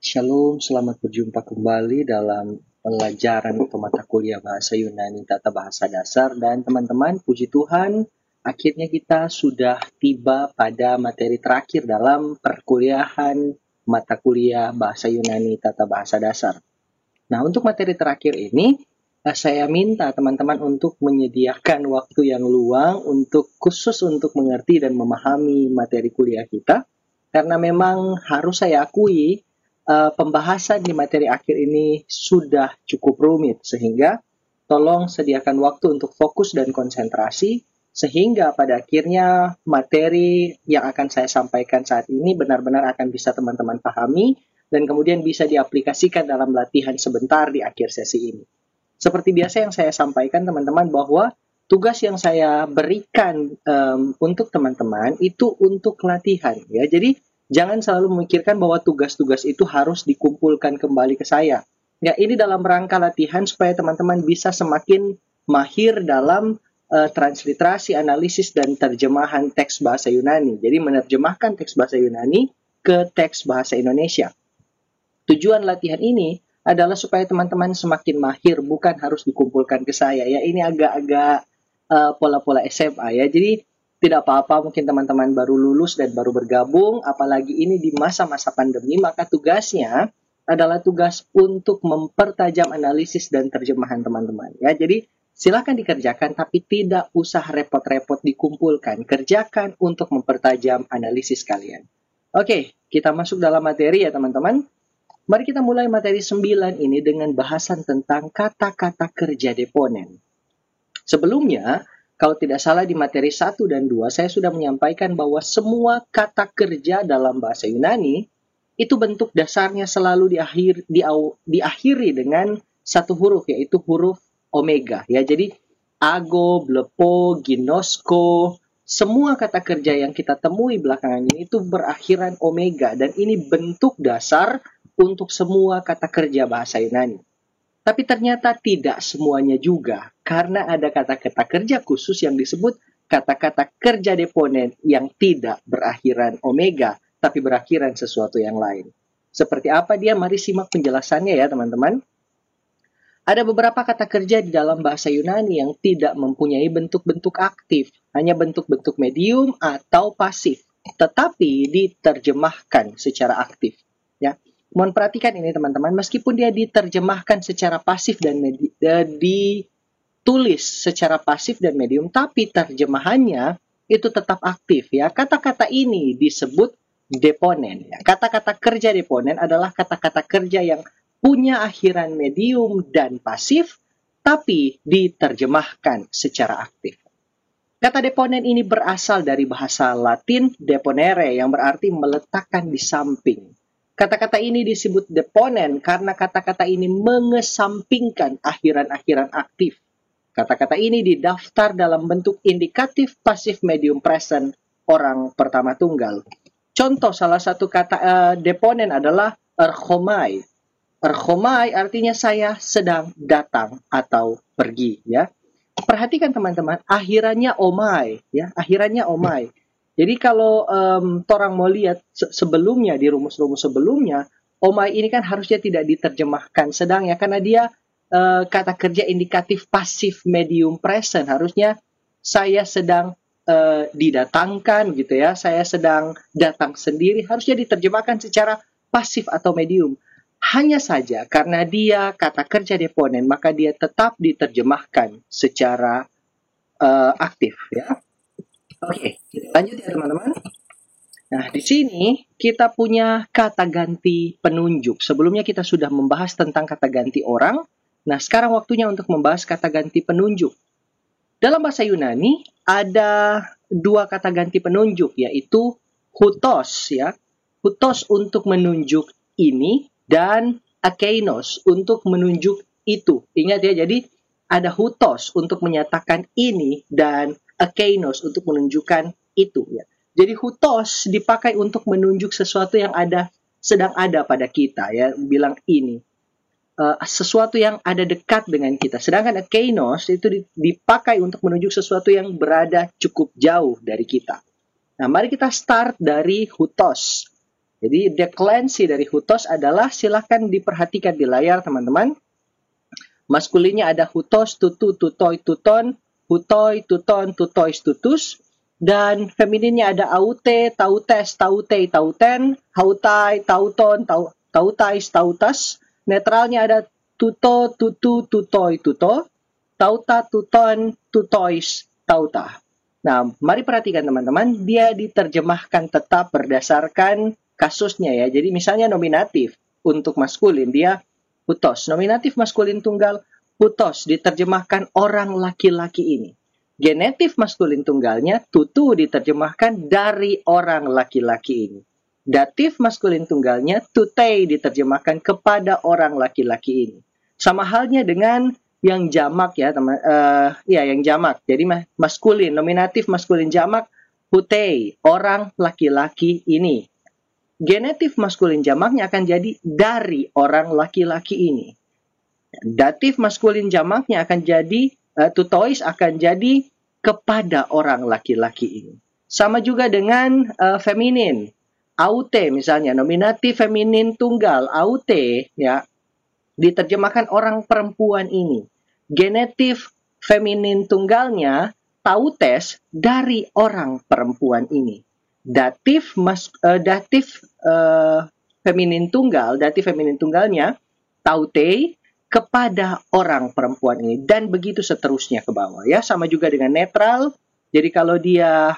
Shalom, selamat berjumpa kembali dalam pelajaran atau mata kuliah Bahasa Yunani Tata Bahasa Dasar. Dan teman-teman, puji Tuhan, akhirnya kita sudah tiba pada materi terakhir dalam perkuliahan mata kuliah Bahasa Yunani Tata Bahasa Dasar. Nah, untuk materi terakhir ini, saya minta teman-teman untuk menyediakan waktu yang luang khusus untuk mengerti dan memahami materi kuliah kita. Karena memang harus saya akui, pembahasan di materi akhir ini sudah cukup rumit, sehingga tolong sediakan waktu untuk fokus dan konsentrasi, sehingga pada akhirnya materi yang akan saya sampaikan saat ini benar-benar akan bisa teman-teman pahami, dan kemudian bisa diaplikasikan dalam latihan sebentar di akhir sesi ini. Seperti biasa yang saya sampaikan teman-teman, bahwa tugas yang saya berikan untuk teman-teman itu untuk latihan, ya. Jadi jangan selalu memikirkan bahwa tugas-tugas itu harus dikumpulkan kembali ke saya. Ya, ini dalam rangka latihan supaya teman-teman bisa semakin mahir dalam transliterasi, analisis, dan terjemahan teks bahasa Yunani. Jadi menerjemahkan teks bahasa Yunani ke teks bahasa Indonesia. Tujuan latihan ini adalah supaya teman-teman semakin mahir, bukan harus dikumpulkan ke saya. Ya, ini agak-agak pola-pola SMA, ya. Jadi tidak apa-apa, mungkin teman-teman baru lulus dan baru bergabung, apalagi ini di masa-masa pandemi, maka tugasnya adalah tugas untuk mempertajam analisis dan terjemahan teman-teman. Ya, jadi silakan dikerjakan, tapi tidak usah repot-repot dikumpulkan. Kerjakan untuk mempertajam analisis kalian. Oke, kita masuk dalam materi ya teman-teman. Mari kita mulai materi 9 ini dengan bahasan tentang kata-kata kerja deponen. Sebelumnya, kalau tidak salah di materi 1 dan 2, saya sudah menyampaikan bahwa semua kata kerja dalam bahasa Yunani, itu bentuk dasarnya selalu diakhiri dengan satu huruf, yaitu huruf omega. Ya, jadi ago, blepo, ginosko, semua kata kerja yang kita temui belakangan ini itu berakhiran omega, dan ini bentuk dasar untuk semua kata kerja bahasa Yunani. Tapi ternyata tidak semuanya juga, karena ada kata-kata kerja khusus yang disebut kata-kata kerja deponen yang tidak berakhiran omega, tapi berakhiran sesuatu yang lain. Seperti apa dia? Mari simak penjelasannya ya teman-teman. Ada beberapa kata kerja di dalam bahasa Yunani yang tidak mempunyai bentuk-bentuk aktif, hanya bentuk-bentuk medium atau pasif, tetapi diterjemahkan secara aktif. Ya. Mohon perhatikan ini teman-teman, meskipun dia diterjemahkan secara pasif dan ditulis secara pasif dan medium, tapi terjemahannya itu tetap aktif, ya. Kata-kata ini disebut deponen, ya. Kata-kata kerja deponen adalah kata-kata kerja yang punya akhiran medium dan pasif, tapi diterjemahkan secara aktif. Kata deponen ini berasal dari bahasa Latin deponere, yang berarti meletakkan di samping. Kata-kata ini disebut deponen karena kata-kata ini mengesampingkan akhiran-akhiran aktif. Kata-kata ini didaftar dalam bentuk indikatif pasif medium present orang pertama tunggal. Contoh salah satu kata deponen adalah erchomai. Erchomai artinya saya sedang datang atau pergi, ya. Perhatikan teman-teman, akhirannya omai, ya. Akhirannya omai. Jadi kalau orang mau lihat sebelumnya, di rumus-rumus sebelumnya, omai ini kan harusnya tidak diterjemahkan sedang, ya, karena dia kata kerja indikatif pasif medium present. Harusnya saya sedang didatangkan gitu, ya, saya sedang datang sendiri, harusnya diterjemahkan secara pasif atau medium. Hanya saja karena dia kata kerja deponen, maka dia tetap diterjemahkan secara aktif, ya. Oke, kita lanjut ya teman-teman. Nah, di sini kita punya kata ganti penunjuk. Sebelumnya kita sudah membahas tentang kata ganti orang. Nah, sekarang waktunya untuk membahas kata ganti penunjuk. Dalam bahasa Yunani ada dua kata ganti penunjuk, yaitu hutos, ya. Hutos untuk menunjuk ini dan akeinos untuk menunjuk itu. Ingat ya, jadi ada hutos untuk menyatakan ini dan akeinos untuk menunjukkan itu, ya. Jadi hutos dipakai untuk menunjuk sesuatu yang sedang ada pada kita, ya, bilang ini. Sesuatu yang ada dekat dengan kita. Sedangkan akeinos itu dipakai untuk menunjuk sesuatu yang berada cukup jauh dari kita. Nah, mari kita start dari hutos. Jadi deklensi dari hutos adalah, silahkan diperhatikan di layar teman-teman. Maskulinnya ada hutos, tutu, tutoi, tuton, hutoi, tuton, tutois, tutus. Dan femininnya ada aute, tautes, tautei, tauten, hautai, tauton, tautais, tautas. Netralnya ada tuto, tutu, tutoi, tuto, tauta, tuton, tutois, tauta. Nah, mari perhatikan teman-teman, dia diterjemahkan tetap berdasarkan kasusnya ya. Jadi misalnya nominatif untuk maskulin, dia hutos. Nominatif maskulin tunggal, hutos, diterjemahkan orang laki-laki ini. Genetif maskulin tunggalnya, tutu, diterjemahkan dari orang laki-laki ini. Datif maskulin tunggalnya, tutei, diterjemahkan kepada orang laki-laki ini. Sama halnya dengan yang jamak ya, teman. Yang jamak. Jadi maskulin, nominatif maskulin jamak, hutei, orang laki-laki ini. Genetif maskulin jamaknya akan jadi dari orang laki-laki ini. Datif maskulin jamaknya akan jadi, tutois akan jadi kepada orang laki-laki ini. Sama juga dengan feminin. Aute misalnya, nominatif feminin tunggal, aute ya, diterjemahkan orang perempuan ini. Genetif feminin tunggalnya, tautes, dari orang perempuan ini. Datif feminin tunggalnya, tautei, kepada orang perempuan ini, dan begitu seterusnya ke bawah ya. Sama juga dengan netral. Jadi kalau dia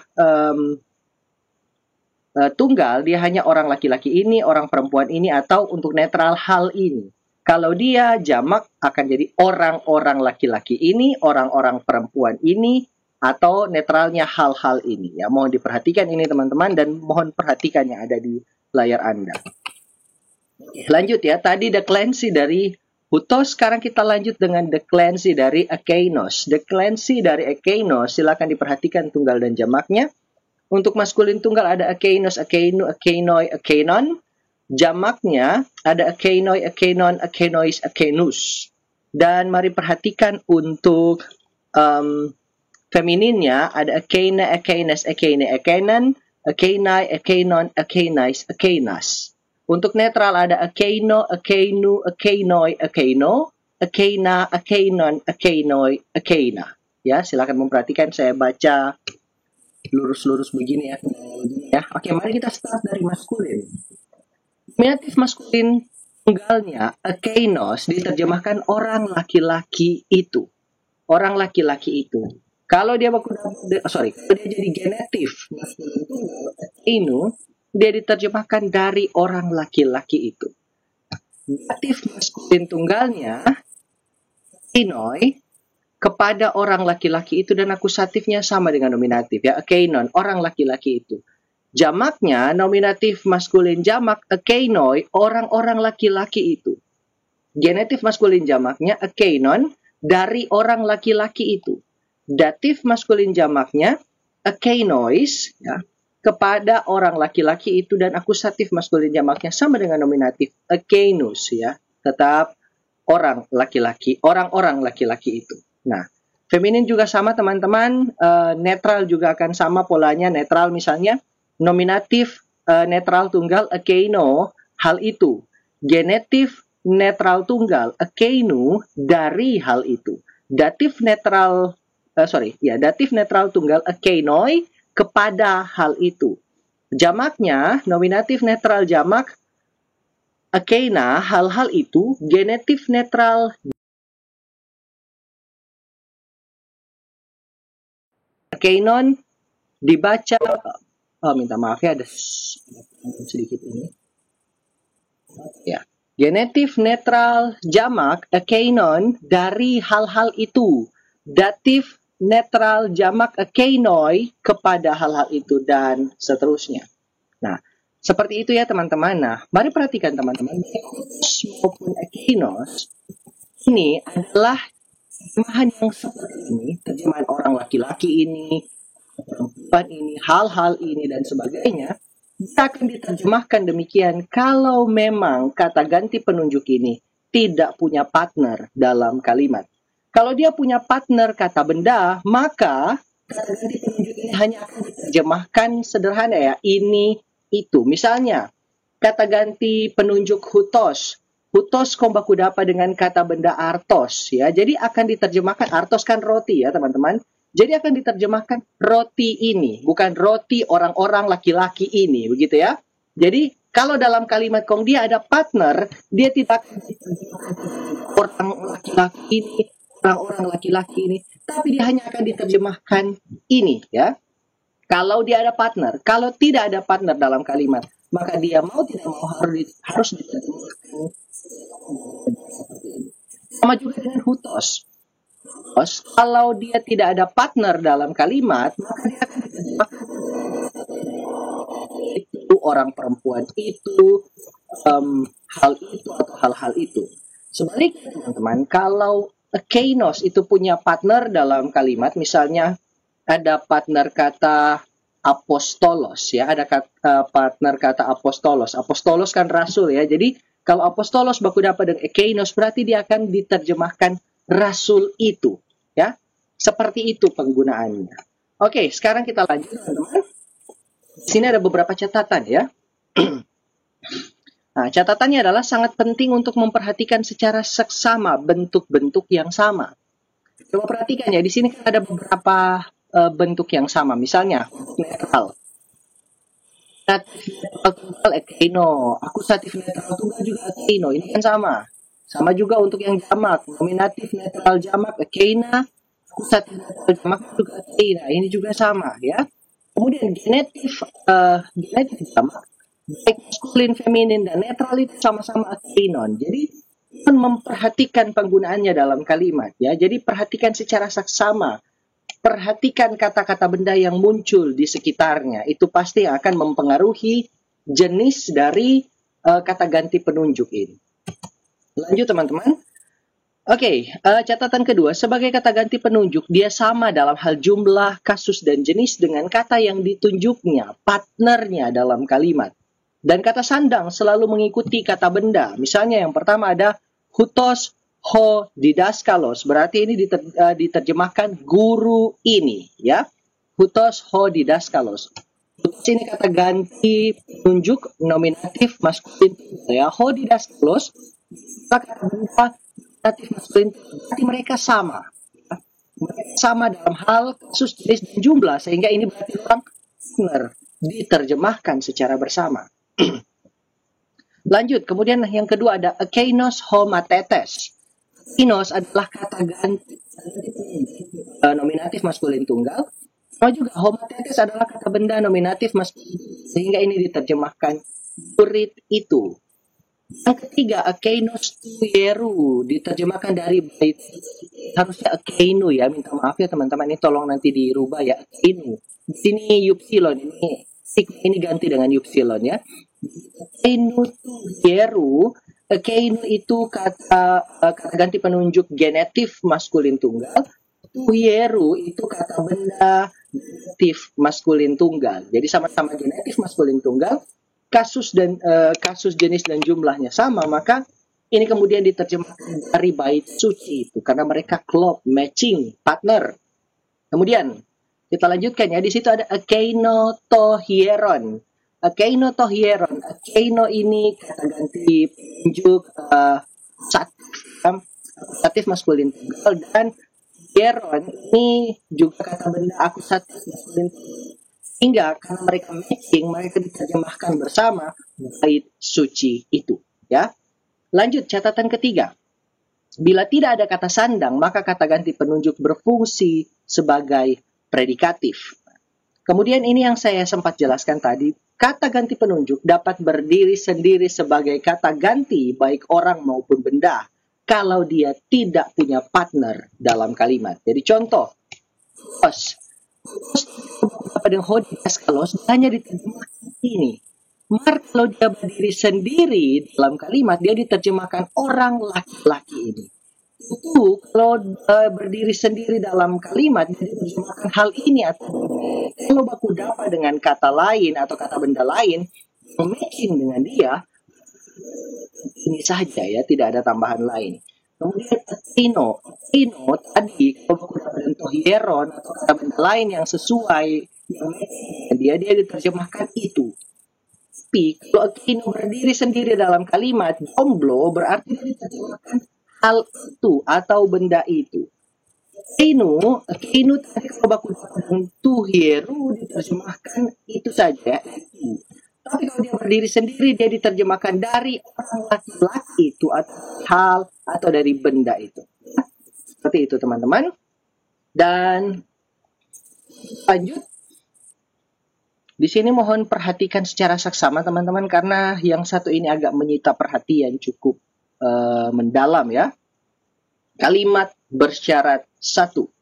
tunggal, dia hanya orang laki-laki ini, orang perempuan ini, atau untuk netral hal ini. Kalau dia jamak akan jadi orang-orang laki-laki ini, orang-orang perempuan ini, atau netralnya hal-hal ini ya. Mohon diperhatikan ini teman-teman, dan mohon perhatikan yang ada di layar Anda. Lanjut ya, tadi deklensi dari hutos, sekarang kita lanjut dengan deklensi dari ekeinos. Deklensi dari ekeinos, silakan diperhatikan tunggal dan jamaknya. Untuk maskulin tunggal ada ekeinos, ekeinu, ekeinoi, ekeinon. Jamaknya ada ekeinoi, ekeinon, ekeinois, ekeinus. Dan mari perhatikan untuk femininnya ada ekeina, ekeines, ekeine, ekeinan, ekeinai, ekeinon, ekeinais, ekeinas. Untuk netral ada ekeino, ekeinu, ekeinoi, ekeino, ekeina, ekeinon, ekeinoi, ekeina. Ya, silakan memperhatikan, saya baca lurus-lurus begini ya. Oke, mari kita start dari maskulin. Nominatif maskulin tunggalnya, ekeinos, diterjemahkan orang laki-laki itu. Orang laki-laki itu. Kalau dia jadi genetif maskulin tunggal, ekeinu, dia diterjemahkan dari orang laki-laki itu. Datif maskulin tunggalnya, ekeinoi, kepada orang laki-laki itu, dan akusatifnya sama dengan nominatif ya, ekeinon, orang laki-laki itu. Jamaknya, nominatif maskulin jamak, ekeinoi, orang-orang laki-laki itu. Genetif maskulin jamaknya, ekeinon, dari orang laki-laki itu. Datif maskulin jamaknya, ekeinois, ya, kepada orang laki-laki itu, dan akusatif maskulin jamaknya sama dengan nominatif, ekeinus, ya, tetap orang laki-laki, orang-orang laki-laki itu. Nah, feminin juga sama teman-teman, netral juga akan sama polanya. Netral misalnya, nominatif netral tunggal, ekeino, hal itu. Genetif netral tunggal, ekeinu, dari hal itu. Datif netral tunggal, ekeinoi, kepada hal itu. Jamaknya, nominatif netral jamak, ekeina, hal-hal itu. Genetif netral ekeinon, dibaca, minta maaf ya, ada sedikit ini. Ya. Genetif netral jamak, ekeinon, dari hal-hal itu. Datif netral jamak, ekeinoi, kepada hal-hal itu, dan seterusnya. Nah, seperti itu ya teman-teman. Nah, mari perhatikan teman-teman, maupun ekeinos ini adalah terjemahan yang seperti ini, terjemahan orang laki-laki ini, perempuan ini, hal-hal ini, dan sebagainya, bisa akan diterjemahkan demikian kalau memang kata ganti penunjuk ini tidak punya partner dalam kalimat. Kalau dia punya partner kata benda, maka kata ganti penunjuk ini hanya akan diterjemahkan sederhana ya, ini, itu. Misalnya, kata ganti penunjuk hutos. Hutos kombakudapa dengan kata benda artos ya. Jadi akan diterjemahkan, artos kan roti ya teman-teman. Jadi akan diterjemahkan roti ini, bukan roti orang-orang laki-laki ini, begitu ya. Jadi kalau dalam kalimat kong dia ada partner, dia tidak akan diterjemahkan orang laki-laki ini, orang-orang laki-laki ini, tapi dia hanya akan diterjemahkan ini ya. Kalau dia ada partner, kalau tidak ada partner dalam kalimat, maka dia mau tidak mau harus diterjemahkan. Sama juga dengan hutos. Kalau dia tidak ada partner dalam kalimat, maka dia akan diterjemahkan itu orang perempuan itu, hal itu atau hal-hal itu. Sebaliknya teman-teman, kalau kainos itu punya partner dalam kalimat, misalnya ada partner kata apostolos ya, ada partner kata apostolos. Apostolos kan rasul ya. Jadi kalau apostolos baku dapat dengan kainos berarti dia akan diterjemahkan rasul itu ya. Seperti itu penggunaannya. Oke, sekarang kita lanjut teman-teman. Di sini ada beberapa catatan ya. Nah, catatannya adalah sangat penting untuk memperhatikan secara seksama bentuk-bentuk yang sama. Coba perhatikan ya, di sini kan ada beberapa bentuk yang sama. Misalnya, netral. Netral tunggal ekeino. Akusatif netral tunggal juga ekeino. Ini kan sama. Sama juga untuk yang jamak. Nominatif netral jamak ekeina. Akusatif netral jamak juga ekeina. Ini juga sama ya. Kemudian genetif jamak, baik maskulin, feminin, dan netral itu sama-sama ekeinon. Jadi memperhatikan penggunaannya dalam kalimat ya. Jadi perhatikan secara saksama. Perhatikan kata-kata benda yang muncul di sekitarnya. Itu pasti akan mempengaruhi jenis dari kata ganti penunjuk ini. Lanjut teman-teman. Oke, catatan kedua, sebagai kata ganti penunjuk, dia sama dalam hal jumlah, kasus, dan jenis dengan kata yang ditunjuknya, partnernya dalam kalimat. Dan kata sandang selalu mengikuti kata benda. Misalnya yang pertama ada hutos ho didaskalos, berarti ini diterjemahkan guru ini, ya. Hutos ho didaskalos. Hutos ini kata ganti penunjuk nominatif maskulin, ya. Ho didaskalos, kata benda nominatif maskulin, berarti mereka sama. Mereka sama dalam hal kasus, jenis, dan jumlah, sehingga ini berarti orang benar diterjemahkan secara bersama. Lanjut, kemudian yang kedua ada ekeinos homatetes. Ekeinos adalah kata ganti nominatif maskulin tunggal. Sama juga homatetes adalah kata benda nominatif maskulin, sehingga ini diterjemahkan murid itu. Yang ketiga, ekeinos tuieru, diterjemahkan dari bait, harusnya ekeinu ya, minta maaf ya teman-teman, ini tolong nanti dirubah ya, ekeinu. Di sini yupsilon, ini ganti dengan yupsilon ya. Ekeinu tuieru, ekeinu itu kata ganti penunjuk genetif maskulin tunggal, tuieru itu kata benda genetif maskulin tunggal. Jadi sama-sama genetif maskulin tunggal, kasus jenis dan jumlahnya sama, maka ini kemudian diterjemahkan dari bait suci itu karena mereka klop, matching, partner. Kemudian kita lanjutkan ya, di situ ada ekeino tohieron. Ekeino tohieron, ekeino ini kata ganti penunjuk akusatif maskulin tunggal, dan hieron ini juga kata benda akusatif maskulin tunggal. Hingga karena mereka matching, mereka diterjemahkan bersama bait suci itu. Ya. Lanjut, catatan ketiga. Bila tidak ada kata sandang, maka kata ganti penunjuk berfungsi sebagai predikatif. Kemudian ini yang saya sempat jelaskan tadi, kata ganti penunjuk dapat berdiri sendiri sebagai kata ganti baik orang maupun benda kalau dia tidak punya partner dalam kalimat. Jadi contoh, pada hodidaskalos hanya diterjemahkan ini. Maka kalau dia berdiri sendiri dalam kalimat, dia diterjemahkan orang laki-laki ini. Itu kalau berdiri sendiri dalam kalimat, dia diterjemahkan hal ini. Atau kalau baku dapat dengan kata lain atau kata benda lain, matching dengan dia, ini saja ya, tidak ada tambahan lain. Kemudian ekeino tadi kalau dengan tohieron atau kata benda lain yang sesuai, yang dia diterjemahkan itu. Tapi kalau Keino berdiri sendiri dalam kalimat jomblo, berarti diterjemahkan hal itu atau benda itu. Keino tadi kalau baku tuh hero diterjemahkan itu saja. Tapi kalau dia berdiri sendiri, dia diterjemahkan dari orang laki-laki itu atau hal atau dari benda itu. Seperti itu teman-teman. Dan lanjut. Di sini mohon perhatikan secara saksama teman-teman karena yang satu ini agak menyita perhatian cukup mendalam ya. Kalimat bersyarat satu.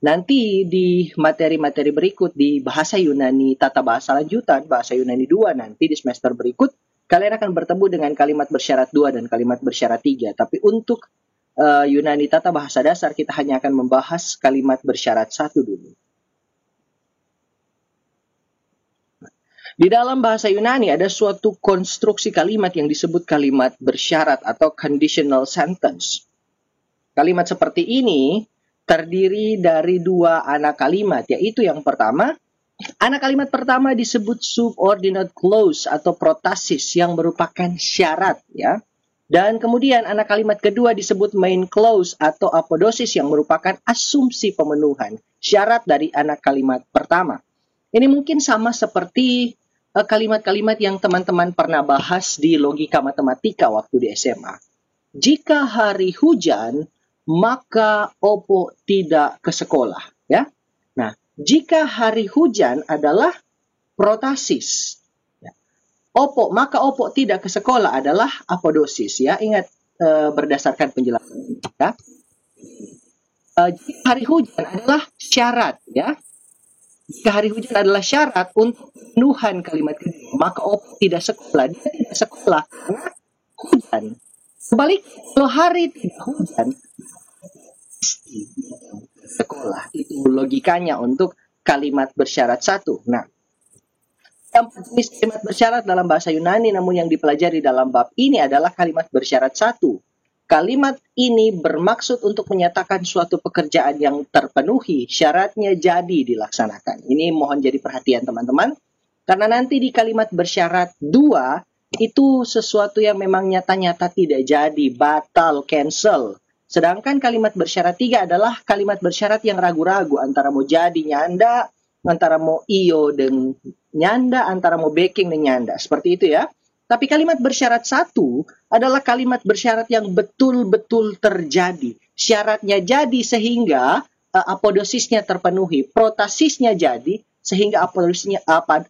Nanti di materi-materi berikut di bahasa Yunani tata bahasa lanjutan, bahasa Yunani 2 nanti di semester berikut, kalian akan bertemu dengan kalimat bersyarat 2 dan kalimat bersyarat 3. Tapi untuk Yunani tata bahasa dasar kita hanya akan membahas kalimat bersyarat 1 dulu. Di dalam bahasa Yunani ada suatu konstruksi kalimat yang disebut kalimat bersyarat atau conditional sentence. Kalimat seperti ini terdiri dari dua anak kalimat, yaitu yang pertama, anak kalimat pertama disebut subordinate clause atau protasis yang merupakan syarat ya. Dan kemudian anak kalimat kedua disebut main clause atau apodosis yang merupakan asumsi pemenuhan syarat dari anak kalimat pertama. Ini mungkin sama seperti kalimat-kalimat yang teman-teman pernah bahas di logika matematika waktu di SMA. Jika hari hujan, maka Opo tidak ke sekolah. Ya. Nah, jika hari hujan adalah protasis. Ya. Maka Opo tidak ke sekolah adalah apodosis. Ya. Ingat berdasarkan penjelasan ini. Ya. Jika hari hujan adalah syarat. Ya. Jika hari hujan adalah syarat untuk pemenuhan kalimat kedua, maka Opo tidak sekolah. Dia tidak sekolah karena hujan. Sebaliknya, kalau hari tidak hujan, sekolah. Itu logikanya untuk kalimat bersyarat satu. Nah, yang jenis kalimat bersyarat dalam bahasa Yunani namun yang dipelajari dalam bab ini adalah kalimat bersyarat satu. Kalimat ini bermaksud untuk menyatakan suatu pekerjaan yang terpenuhi, syaratnya jadi dilaksanakan. Ini mohon jadi perhatian teman-teman, karena nanti di kalimat bersyarat 2, itu sesuatu yang memang nyata-nyata tidak jadi, batal, cancel. Sedangkan kalimat bersyarat 3 adalah kalimat bersyarat yang ragu-ragu, antara mau jadi nyanda, antara mau iyo dan nyanda, antara mau backing dan nyanda. Seperti itu ya. Tapi kalimat bersyarat 1 adalah kalimat bersyarat yang betul-betul terjadi. Syaratnya jadi sehingga apodosisnya terpenuhi. Protasisnya jadi sehingga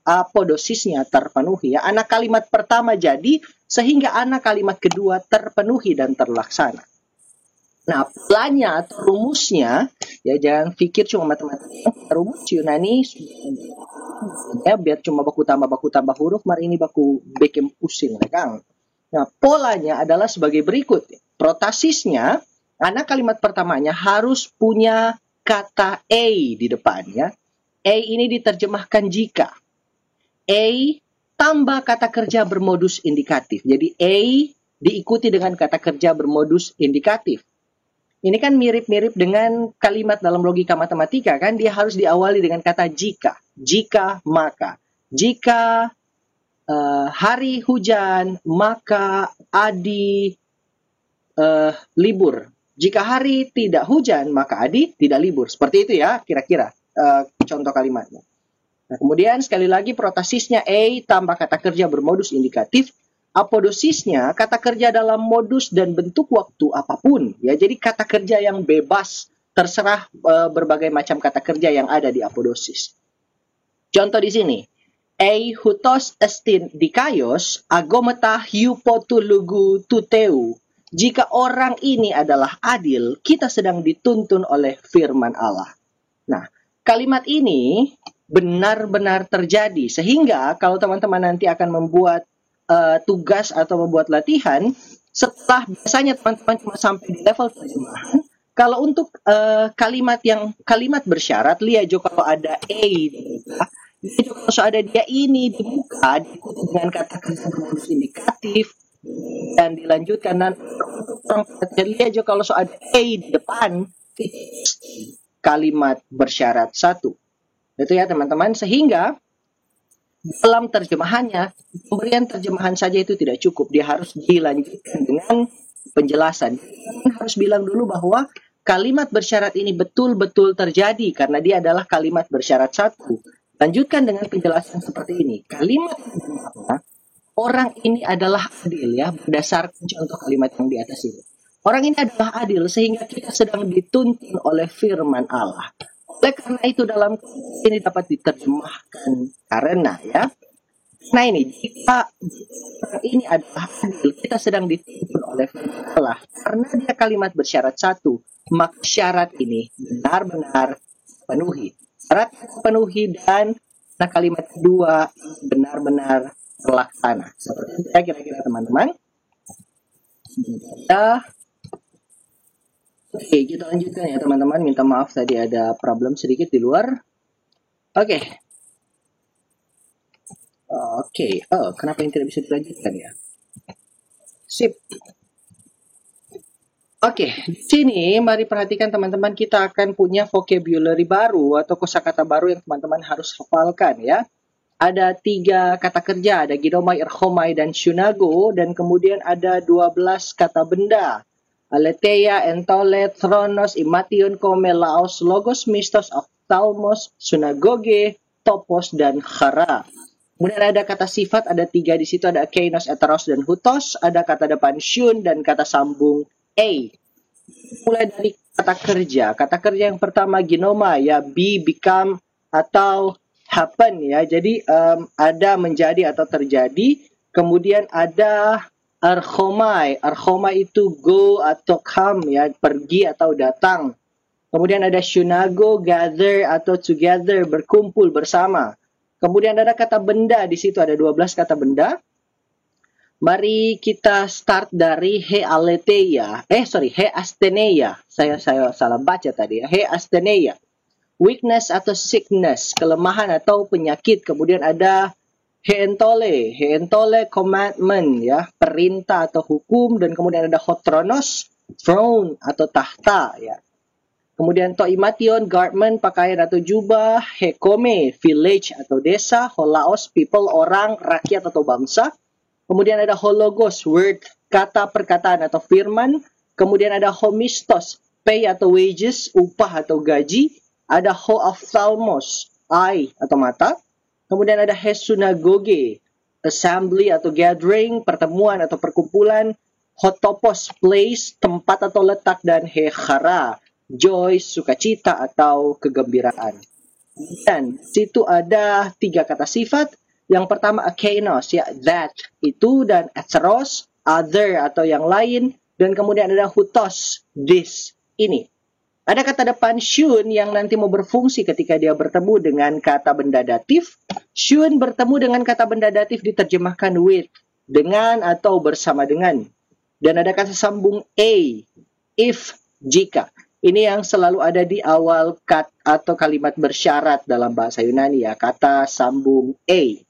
apodosisnya terpenuhi. Ya. Anak kalimat pertama jadi sehingga anak kalimat kedua terpenuhi dan terlaksana. Nah, polanya atau rumusnya, ya jangan pikir cuma matematika. Rumus Yunani ya biar cuma baku tambah huruf, mari ini baku bikin pusing ya Kang. Nah, polanya adalah sebagai berikut. Protasisnya, anak kalimat pertamanya harus punya kata a di depannya. A ini diterjemahkan jika. A tambah kata kerja bermodus indikatif. Jadi A diikuti dengan kata kerja bermodus indikatif. Ini kan mirip-mirip dengan kalimat dalam logika matematika kan, dia harus diawali dengan kata jika. Jika, maka. Jika hari hujan, maka Adi libur. Jika hari tidak hujan, maka Adi tidak libur. Seperti itu ya, kira-kira contoh kalimatnya. Nah, kemudian sekali lagi protasisnya A tambah kata kerja bermodus indikatif. Apodosisnya kata kerja dalam modus dan bentuk waktu apapun. Ya, jadi kata kerja yang bebas, terserah berbagai macam kata kerja yang ada di apodosis. Contoh di sini. Hutos estin dikaios agometa hypotulugu tuteu. Jika orang ini adalah adil, kita sedang dituntun oleh firman Allah. Nah, kalimat ini benar-benar terjadi. Sehingga kalau teman-teman nanti akan membuat tugas atau membuat latihan, setelah biasanya teman-teman cuma sampai di level terjemahan. Kalau untuk kalimat bersyarat, lihat jo kalau ada a di muka, lihat jo kalau ada dia ini di muka diikuti dengan kata kerja bermodus indikatif dan dilanjutkan dan lihat jo kalau ada a di depan kalimat bersyarat 1. Itu ya teman-teman, sehingga dalam terjemahannya, pemberian terjemahan saja itu tidak cukup. Dia harus dilanjutkan dengan penjelasan. Dia harus bilang dulu bahwa kalimat bersyarat ini betul-betul terjadi karena dia adalah kalimat bersyarat satu. Lanjutkan dengan penjelasan seperti ini. Kalimat pertama, orang ini adalah adil ya, berdasarkan contoh kalimat yang di atas ini. Orang ini adalah adil sehingga kita sedang dituntun oleh firman Allah. Oleh karena itu dalam ini dapat diterjemahkan karena ya. Nah ini jika ini adalah adil, kita sedang dituntun oleh firman Allah karena dia kalimat bersyarat satu, maka syarat ini benar-benar penuhi. Syarat penuhi dan nah kalimat kedua benar-benar terlaksana. Seperti itu ya kira-kira teman-teman. Oke, kita lanjutkan ya teman-teman. Minta maaf tadi ada problem sedikit di luar. Oke. Kenapa yang tidak bisa dilanjutkan ya? Sip. Oke, di sini mari perhatikan teman-teman, kita akan punya vocabulary baru atau kosakata baru yang teman-teman harus hafalkan ya. Ada 3 kata kerja, ada ginomai, erchomai, dan syunago, dan kemudian ada 12 kata benda. Aletheia, entole, thronos, imation, kome, laos, logos, mistos, ophthalmos, synagoge, topos, dan chara. Kemudian ada kata sifat, ada 3 di situ, ada kainos, eteros, dan hutos. Ada kata depan syun dan kata sambung a. Mulai dari kata kerja. Kata kerja yang pertama ginoma ya, be, become, atau happen ya. Jadi ada menjadi atau terjadi. Kemudian ada archomai. Archomai itu go atau come ya, pergi atau datang. Kemudian ada syunago, gather atau together, berkumpul bersama. Kemudian ada kata benda di situ, ada 12 kata benda. Mari kita start dari he asteneia. Saya salah baca tadi ya. He asteneia. Weakness atau sickness, kelemahan atau penyakit. Kemudian ada Heentole commandment ya, perintah atau hukum, dan kemudian ada hotronos, throne atau tahta ya. Kemudian toimation, garment, pakaian atau jubah, hekome, village atau desa, holaos, people, orang, rakyat atau bangsa. Kemudian ada hologos, word, kata, perkataan atau firman. Kemudian ada homistos, pay atau wages, upah atau gaji. Ada hoophthalmos, eye atau mata. Kemudian ada hesunagoge, assembly atau gathering, pertemuan atau perkumpulan. Hotopos, place, tempat atau letak. Dan hechara, joy, sukacita atau kegembiraan. Dan situ ada 3 kata sifat. Yang pertama akainos ya, that, itu, dan eteros, other atau yang lain. Dan kemudian ada hutos, this, ini. Ada kata depan shun yang nanti mau berfungsi ketika dia bertemu dengan kata benda datif. Shun bertemu dengan kata benda datif diterjemahkan with, dengan atau bersama dengan. Dan ada kata sambung a, if, jika. Ini yang selalu ada di awal atau kalimat bersyarat dalam bahasa Yunani ya, kata sambung a.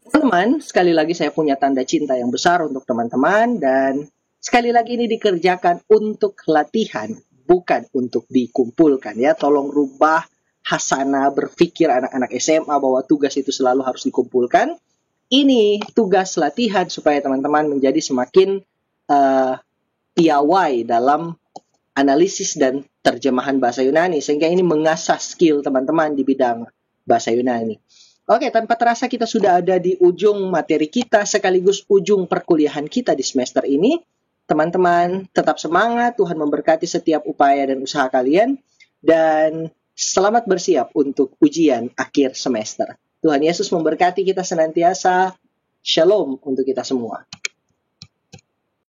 Teman-teman, sekali lagi saya punya tanda cinta yang besar untuk teman-teman, dan sekali lagi ini dikerjakan untuk latihan, bukan untuk dikumpulkan ya. Tolong rubah hasanah berpikir anak-anak SMA bahwa tugas itu selalu harus dikumpulkan. Ini tugas latihan supaya teman-teman menjadi semakin piawai dalam analisis dan terjemahan bahasa Yunani, sehingga ini mengasah skill teman-teman di bidang bahasa Yunani. Oke, tanpa terasa kita sudah ada di ujung materi kita sekaligus ujung perkuliahan kita di semester ini. Teman-teman, tetap semangat, Tuhan memberkati setiap upaya dan usaha kalian, dan selamat bersiap untuk ujian akhir semester. Tuhan Yesus memberkati kita senantiasa. Shalom untuk kita semua.